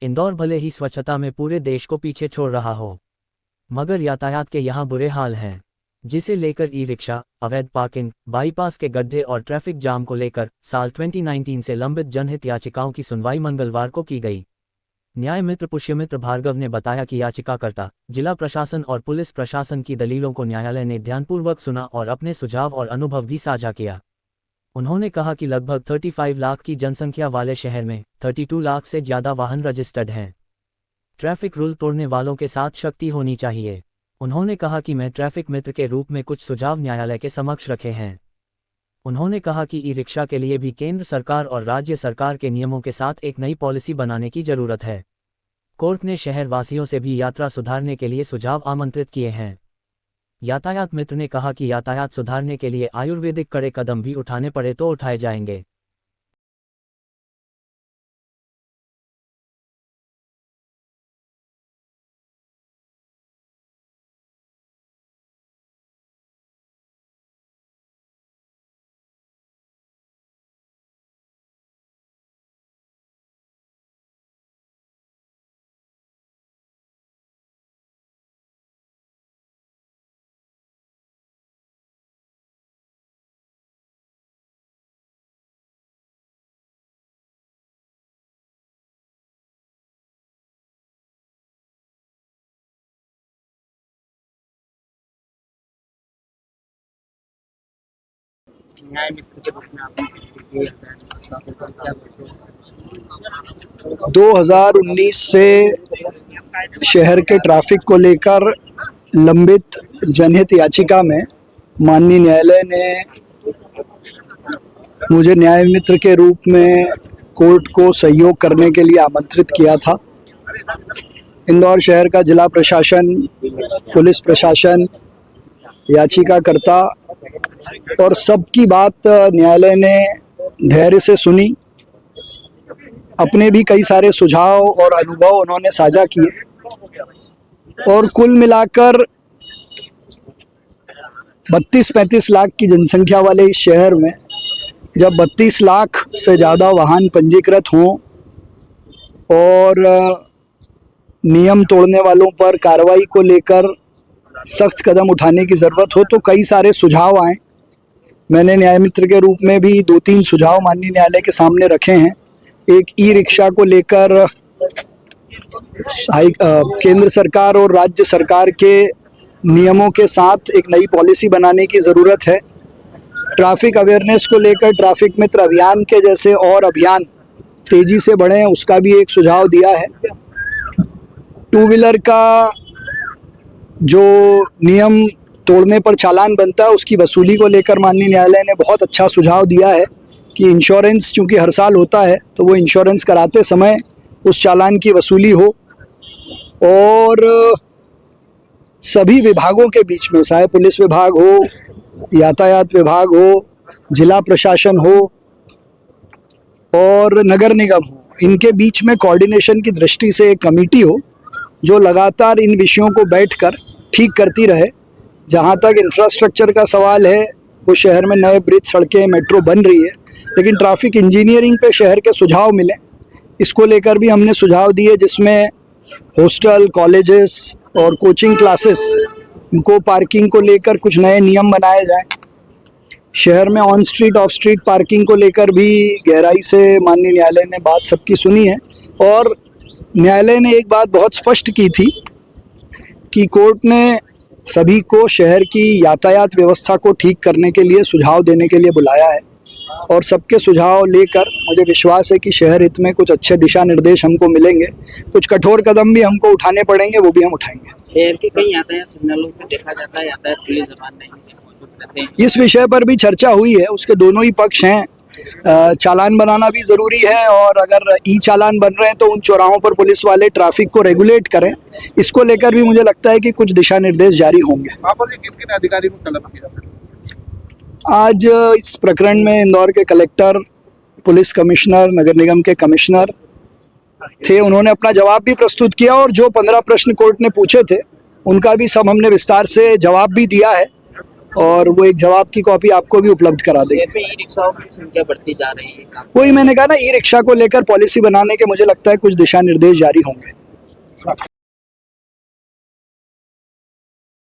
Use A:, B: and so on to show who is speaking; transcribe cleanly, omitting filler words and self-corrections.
A: इंदौर भले ही स्वच्छता में पूरे देश को पीछे छोड़ रहा हो, मगर यातायात के यहाँ बुरे हाल हैं, जिसे लेकर ई रिक्शा, अवैध पार्किंग, बाईपास के गड्ढे और ट्रैफिक जाम को लेकर साल 2019 से लंबित जनहित याचिकाओं की सुनवाई मंगलवार को की गई। न्याय मित्र पुष्यमित्र भार्गव ने बताया कि याचिकाकर्ता, जिला प्रशासन और पुलिस प्रशासन की दलीलों को न्यायालय ने ध्यानपूर्वक सुना और अपने सुझाव और अनुभव भी साझा किया। उन्होंने कहा कि लगभग 35 लाख की जनसंख्या वाले शहर में 32 लाख से ज़्यादा वाहन रजिस्टर्ड हैं। ट्रैफिक रूल तोड़ने वालों के साथ सख्ती होनी चाहिए। उन्होंने कहा कि मैं ट्रैफिक मित्र के रूप में कुछ सुझाव न्यायालय के समक्ष रखे हैं। उन्होंने कहा कि ई रिक्शा के लिए भी केंद्र सरकार और राज्य सरकार के नियमों के साथ एक नई पॉलिसी बनाने की जरूरत है। कोर्ट ने शहर वासियों से भी यात्रा सुधारने के लिए सुझाव आमंत्रित किए हैं। यातायात मित्र ने कहा कि यातायात सुधारने के लिए आयुर्वेदिक कड़े कदम भी उठाने पड़े तो उठाए जाएंगे।
B: न्याय मित्र के रूप में आपने पिछले
C: 2019 से शहर के ट्रैफिक को लेकर लंबित जनहित याचिका में माननीय न्यायालय ने मुझे न्याय मित्र के रूप में कोर्ट को सहयोग करने के लिए आमंत्रित किया था। इंदौर शहर का जिला प्रशासन, पुलिस प्रशासन, याचिकाकर्ता और सबकी बात न्यायालय ने धैर्य से सुनी। अपने भी कई सारे सुझाव और अनुभव उन्होंने साझा किए और कुल मिलाकर 32-35 लाख की जनसंख्या वाले इस शहर में जब 32 लाख से ज़्यादा वाहन पंजीकृत हों और नियम तोड़ने वालों पर कार्रवाई को लेकर सख्त कदम उठाने की ज़रूरत हो, तो कई सारे सुझाव आए। मैंने न्याय मित्र के रूप में भी 2-3 सुझाव माननीय न्यायालय के सामने रखे हैं। एक ई रिक्शा को लेकर केंद्र सरकार और राज्य सरकार के नियमों के साथ एक नई पॉलिसी बनाने की ज़रूरत है। ट्रैफिक अवेयरनेस को लेकर ट्रैफिक मित्र अभियान के जैसे और अभियान तेज़ी से बढ़ें, उसका भी एक सुझाव दिया है। 2 व्हीलर का जो नियम तोड़ने पर चालान बनता है उसकी वसूली को लेकर माननीय न्यायालय ने बहुत अच्छा सुझाव दिया है कि इंश्योरेंस चूँकि हर साल होता है तो वो इंश्योरेंस कराते समय उस चालान की वसूली हो और सभी विभागों के बीच में, चाहे पुलिस विभाग हो, यातायात विभाग हो, जिला प्रशासन हो और नगर निगम हो, इनके बीच में कोऑर्डिनेशन की दृष्टि से एक कमेटी हो जो लगातार इन विषयों को बैठकर ठीक करती रहे। जहाँ तक इंफ्रास्ट्रक्चर का सवाल है, वो शहर में नए ब्रिज, सड़कें, मेट्रो बन रही है, लेकिन ट्रैफिक इंजीनियरिंग पे शहर के सुझाव मिले, इसको लेकर भी हमने सुझाव दिए, जिसमें हॉस्टल, कॉलेजेस और कोचिंग क्लासेस को पार्किंग को लेकर कुछ नए नियम बनाए जाएं। शहर में on street, of street parking को लेकर भी गहराई से माननीय न्यायालय ने बात सबकी सुनी है और न्यायालय ने एक बात बहुत स्पष्ट की थी कि कोर्ट ने सभी को शहर की यातायात व्यवस्था को ठीक करने के लिए सुझाव देने के लिए बुलाया है और सबके सुझाव लेकर मुझे विश्वास है कि शहर हित में कुछ अच्छे दिशा निर्देश हमको मिलेंगे। कुछ कठोर कदम भी हमको उठाने पड़ेंगे, वो भी हम उठाएंगे।
B: शहर के कई यातायात सिग्नलों को देखा जाता है यातायात पुलिस जवान नहीं मौजूद रहते हैं।
C: इस विषय पर भी चर्चा हुई है, उसके दोनों ही पक्ष हैं। चालान बनाना भी ज़रूरी है और अगर ई चालान बन रहे हैं तो उन चौराहों पर पुलिस वाले ट्रैफिक को रेगुलेट करें। इसको लेकर भी मुझे लगता है कि कुछ दिशा निर्देश जारी होंगे।
D: किन अधिकारी को तलब किया?
C: आज इस प्रकरण में इंदौर के कलेक्टर, पुलिस कमिश्नर, नगर निगम के कमिश्नर थे। उन्होंने अपना जवाब भी प्रस्तुत किया और जो 15 प्रश्न कोर्ट ने पूछे थे उनका भी सब हमने विस्तार से जवाब भी दिया है और वो एक जवाब की कॉपी आपको भी उपलब्ध करा देंगे।
B: जैसे ई रिक्शाओं की संख्या बढ़ती जा रही है,
C: वही मैंने कहा ना, ई रिक्शा को लेकर पॉलिसी बनाने के मुझे लगता है कुछ दिशा निर्देश जारी होंगे।